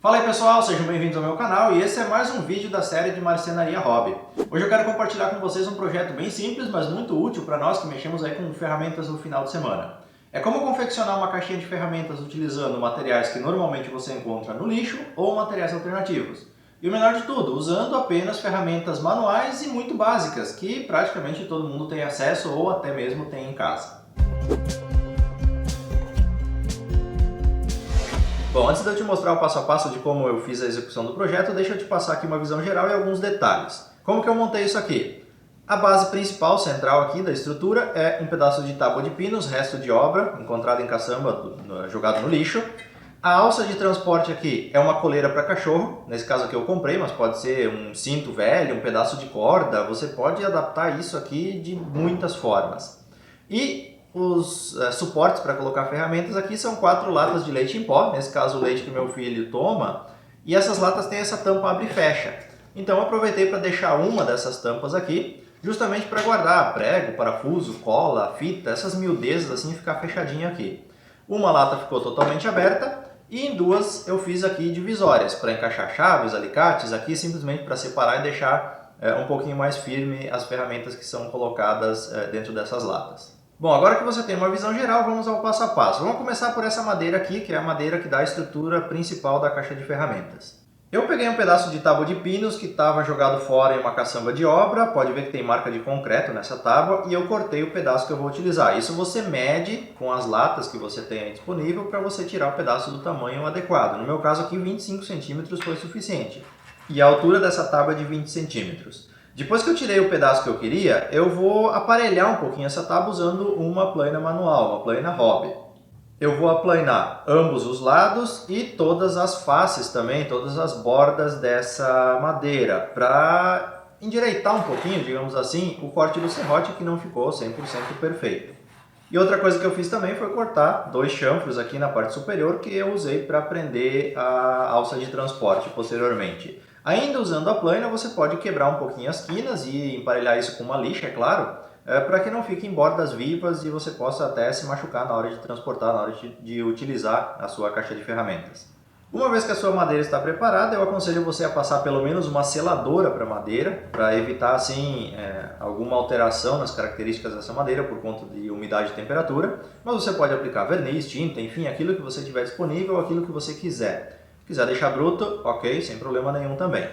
Fala aí pessoal, sejam bem-vindos ao meu canal e esse é mais um vídeo da série de Marcenaria Hobby. Hoje eu quero compartilhar com vocês um projeto bem simples, mas muito útil para nós que mexemos aí com ferramentas no final de semana. É como confeccionar uma caixinha de ferramentas utilizando materiais que normalmente você encontra no lixo ou materiais alternativos. E o melhor de tudo, usando apenas ferramentas manuais e muito básicas, que praticamente todo mundo tem acesso ou até mesmo tem em casa. Bom, antes de eu te mostrar o passo a passo de como eu fiz a execução do projeto, deixa eu te passar aqui uma visão geral e alguns detalhes. Como que eu montei isso aqui? A base principal, central aqui da estrutura é um pedaço de tábua de pinos, resto de obra, encontrado em caçamba, jogado no lixo. A alça de transporte aqui é uma coleira para cachorro, nesse caso aqui eu comprei, mas pode ser um cinto velho, um pedaço de corda, você pode adaptar isso aqui de muitas formas. E os suportes para colocar ferramentas aqui são 4 latas de leite em pó, nesse caso o leite que meu filho toma, e essas latas têm essa tampa abre e fecha. Então eu aproveitei para deixar uma dessas tampas aqui, justamente para guardar prego, parafuso, cola, fita, essas miudezas assim, ficar fechadinho aqui. Uma lata ficou totalmente aberta e em duas eu fiz aqui divisórias para encaixar chaves, alicates, aqui simplesmente para separar e deixar um pouquinho mais firme as ferramentas que são colocadas dentro dessas latas. Bom, agora que você tem uma visão geral, vamos ao passo a passo. Vamos começar por essa madeira aqui, que é a madeira que dá a estrutura principal da caixa de ferramentas. Eu peguei um pedaço de tábua de pinos que estava jogado fora em uma caçamba de obra, pode ver que tem marca de concreto nessa tábua, e eu cortei o pedaço que eu vou utilizar. Isso você mede com as latas que você tem aí disponível para você tirar o pedaço do tamanho adequado. No meu caso aqui, 25 centímetros foi suficiente. E a altura dessa tábua é de 20 centímetros. Depois que eu tirei o pedaço que eu queria, eu vou aparelhar um pouquinho essa tábua usando uma plaina manual, uma plaina hobby. Eu vou aplainar ambos os lados e todas as faces também, todas as bordas dessa madeira, para endireitar um pouquinho, digamos assim, o corte do serrote que não ficou 100% perfeito. E outra coisa que eu fiz também foi cortar 2 chanfros aqui na parte superior que eu usei para prender a alça de transporte posteriormente. Ainda usando a plaina, você pode quebrar um pouquinho as quinas e emparelhar isso com uma lixa, é claro, para que não fiquem bordas vivas e você possa até se machucar na hora de transportar, na hora de utilizar a sua caixa de ferramentas. Uma vez que a sua madeira está preparada, eu aconselho você a passar pelo menos uma seladora para a madeira, para evitar assim alguma alteração nas características dessa madeira por conta de umidade e temperatura, mas você pode aplicar verniz, tinta, enfim, aquilo que você tiver disponível, aquilo que você quiser. Se quiser deixar bruto, ok, sem problema nenhum também.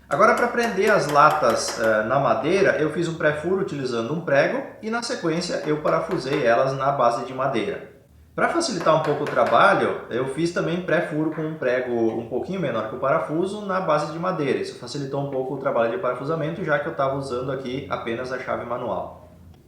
Agora, para prender as latas na madeira, eu fiz um pré-furo utilizando um prego e na sequência eu parafusei elas na base de madeira. Para facilitar um pouco o trabalho, eu fiz também pré-furo com um prego um pouquinho menor que o parafuso na base de madeira. Isso facilitou um pouco o trabalho de parafusamento, já que eu estava usando aqui apenas a chave manual.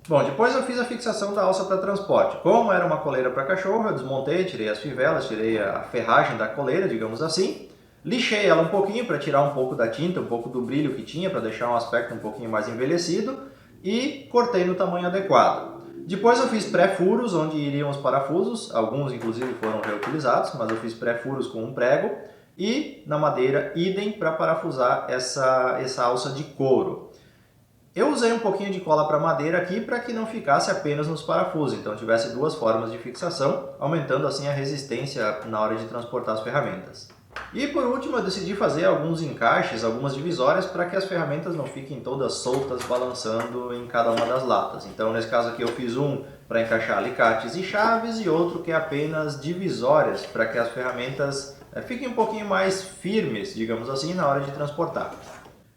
Bom, depois eu fiz a fixação da alça para transporte. Como era uma coleira para cachorro, eu desmontei, tirei as fivelas, tirei a ferragem da coleira, digamos assim. Lixei ela um pouquinho para tirar um pouco da tinta, um pouco do brilho que tinha, para deixar um aspecto um pouquinho mais envelhecido. E cortei no tamanho adequado. Depois eu fiz pré-furos, onde iriam os parafusos. Alguns inclusive foram reutilizados, mas eu fiz pré-furos com um prego. E na madeira, idem para parafusar essa alça de couro. Eu usei um pouquinho de cola para madeira aqui para que não ficasse apenas nos parafusos, então tivesse 2 formas de fixação, aumentando assim a resistência na hora de transportar as ferramentas. E por último eu decidi fazer alguns encaixes, algumas divisórias para que as ferramentas não fiquem todas soltas balançando em cada uma das latas. Então nesse caso aqui eu fiz um para encaixar alicates e chaves e outro que é apenas divisórias para que as ferramentas fiquem um pouquinho mais firmes, digamos assim, na hora de transportar.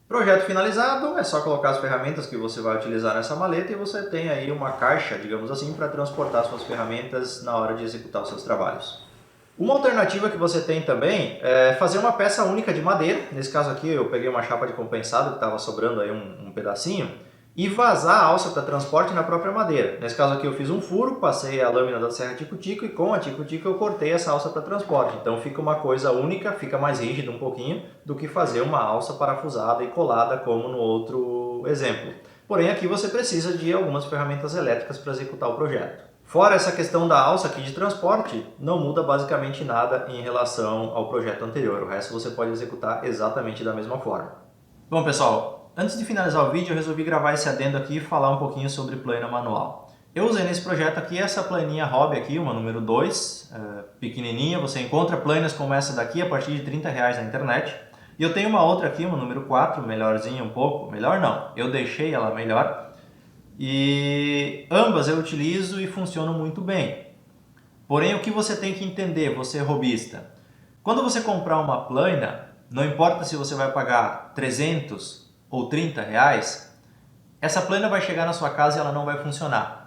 Projeto finalizado, é só colocar as ferramentas que você vai utilizar nessa maleta e você tem aí uma caixa, digamos assim, para transportar suas ferramentas na hora de executar os seus trabalhos. Uma alternativa que você tem também é fazer uma peça única de madeira. Nesse caso aqui eu peguei uma chapa de compensado que estava sobrando aí um pedacinho e vazar a alça para transporte na própria madeira. Nesse caso aqui eu fiz um furo, passei a lâmina da serra tico-tico e com a tico-tico eu cortei essa alça para transporte. Então fica uma coisa única, fica mais rígido um pouquinho do que fazer uma alça parafusada e colada como no outro exemplo. Porém aqui você precisa de algumas ferramentas elétricas para executar o projeto. Fora essa questão da alça aqui de transporte, não muda basicamente nada em relação ao projeto anterior. O resto você pode executar exatamente da mesma forma. Bom pessoal, antes de finalizar o vídeo, eu resolvi gravar esse adendo aqui e falar um pouquinho sobre plaina manual. Eu usei nesse projeto aqui essa planinha Hobby aqui, uma número 2, pequenininha. Você encontra planas como essa daqui a partir de R$30 na internet. E eu tenho uma outra aqui, uma número 4, melhorzinha um pouco. Melhor não, eu deixei ela melhor. E ambas eu utilizo e funcionam muito bem. Porém, o que você tem que entender, você hobbyista? Quando você comprar uma plana, não importa se você vai pagar 300 ou R$30, essa plana vai chegar na sua casa e ela não vai funcionar.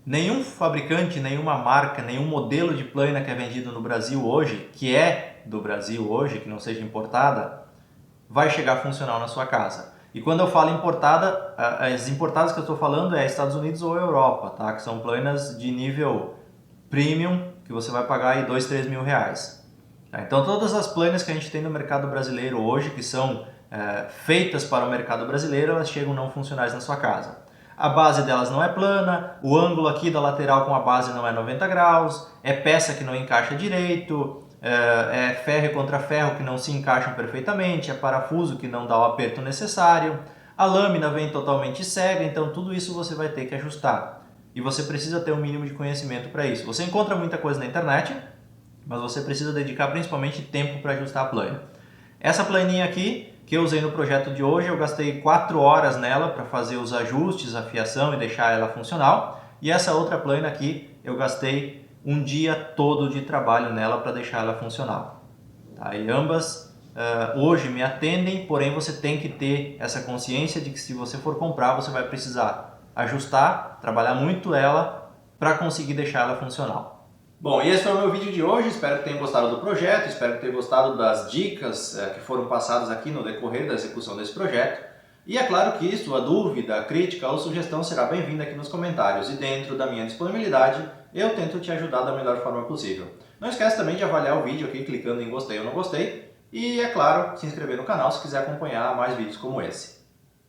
Nenhum fabricante, nenhuma marca, nenhum modelo de plana que é vendido no Brasil hoje, que é do Brasil hoje, que não seja importada, vai chegar funcional na sua casa. E quando eu falo importada, as importadas que eu estou falando é Estados Unidos ou Europa, tá? Que são planas de nível premium, que você vai pagar aí R$2, R$3 mil. Tá? Então todas as planas que a gente tem no mercado brasileiro hoje, que são feitas para o mercado brasileiro, elas chegam não funcionais na sua casa. A base delas não é plana, o ângulo aqui da lateral com a base não é 90 graus, é peça que não encaixa direito, é ferro contra ferro que não se encaixam perfeitamente, é parafuso que não dá o aperto necessário, a lâmina vem totalmente cega, então tudo isso você vai ter que ajustar. E você precisa ter um mínimo de conhecimento para isso. Você encontra muita coisa na internet, mas você precisa dedicar principalmente tempo para ajustar a plana. Essa planinha aqui, que eu usei no projeto de hoje, eu gastei 4 horas nela para fazer os ajustes, a fiação e deixar ela funcional. E essa outra plana aqui, eu gastei um dia todo de trabalho nela para deixar ela funcional. Tá? E ambas hoje me atendem, porém você tem que ter essa consciência de que se você for comprar, você vai precisar ajustar, trabalhar muito ela para conseguir deixar ela funcional. Bom, e esse foi o meu vídeo de hoje, espero que tenham gostado do projeto, espero que tenham gostado das dicas que foram passadas aqui no decorrer da execução desse projeto. E é claro que sua dúvida, crítica ou sugestão será bem-vinda aqui nos comentários e dentro da minha disponibilidade eu tento te ajudar da melhor forma possível. Não esquece também de avaliar o vídeo aqui clicando em gostei ou não gostei e, é claro, se inscrever no canal se quiser acompanhar mais vídeos como esse.